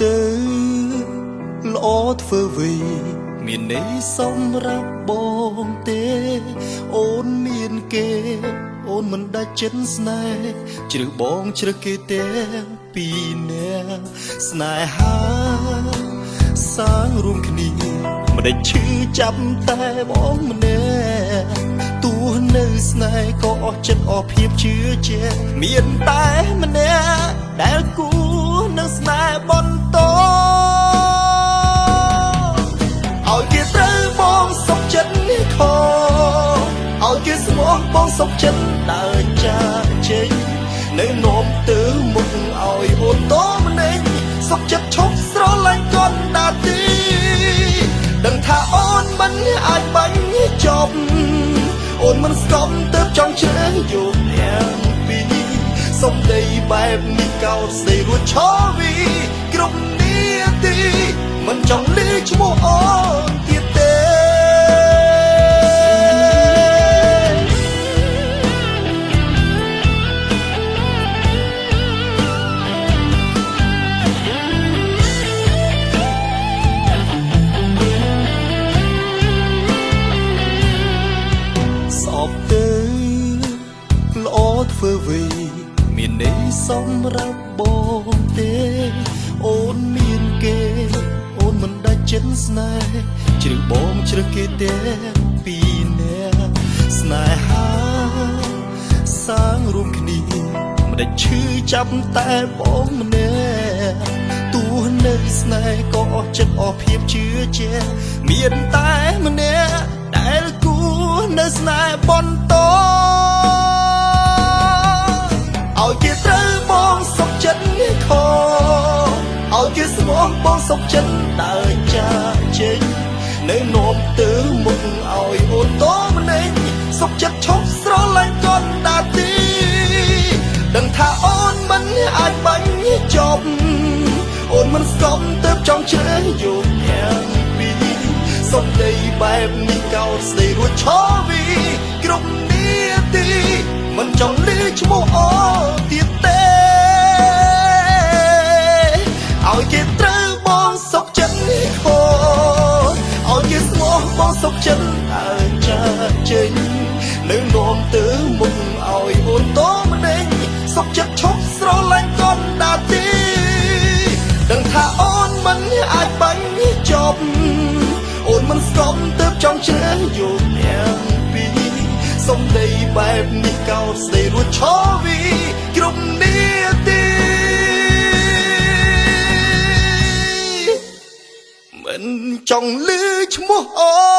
ទៅល្អធ្វើវីមានន័យសម្រាប់បងទេអូនមានគេអូនមិនដាច់ចិត្តស្នេហ៍ជ្រឹះបងជ្រឹះគេទេពីរនាក់ស្នេហាសាងរួមគ្នាមិនដាច់ឈឺចាប់តែបងម្នាក់ទោះនៅស្នេហ៍ក៏អស់ចិត្តអស់ភាពជឿជាក់មានតែម្នាក់ដែលគួរនឹងស្នេហ៍បន្តឲ្យគេត្រូវបងសុខចិត្តនេះខឲ្យគេស្មោះបងសុខចិត្តដើរចាកចេញនៅនោមទៅមុខឲ្យអូនតម្នេញសុខចិត្តឈប់ស្រឡាញ់កូនដាទីដឹងថាអូនមិនអាចបាញ់ចប់អូនមិនស្គមទៅចង់ជ្រើសយកទាំងពីរសំដីបែបនេះកោតស្ដីរួចឆោវីគ្រប់នាទីមិនចង់លឺឈ្មោះអូនទៀតទេសອບទៅល្អធ្វើវីមានន័យសម្រាប់បងទេអូនមានគេអូនមិនដាច់ចិត្តស្នេហ៍ជ្រឹះបងជ្រឹះគេទេពីរនាក់ស្នេហាសាងរួមគ្នាមិនដាច់ឈឺចាប់តែបងម្នាក់ទោះនៅស្នេហ៍ក៏អស់ចិត្តអស់ភាពជឿជាក់មានតែម្នាក់ដែលគួរនៅស្នេហ៍បន្តឲ្យគេត្រូវបងសុខចិត្តនេះខឲ្យគេស្មោះបងសុខចិត្តដើរចាកចេញនៅនោមទៅមុខឲ្យអូនតម្នេញសុខចិត្តឈប់ស្រឡាញ់កូនដាទីដឹងថាអូនមិនអាចបាញ់ចប់អូនមិនស្គមទៅចង់ជ្រើសយកទាំងពីរសំដីបែបនេះកោតស្ដីរួចឆោវីគ្រប់នាទីមិនចង់លឺឈ្មោះអូនទៀតទេឲ្យគេត្រូវបងសុខចិត្តនេះខឲ្យគេស្មោះបងសុខចិត្តដើរចាកចេញនៅនោមទៅមុខឲ្យអូនតម្នេញសុខចិត្តឈប់ស្រឡាញ់កូនដាទីដឹងថាអូនមិនអាចបាញ់ចប់អូនមិនស្គមទៅចង់ជ្រើសយកទាំងពីរសំដីបែបនេះកោតស្ដីរួចឆោវីគ្រប់នាទីមិនចង់លឺឈ្មោះអូ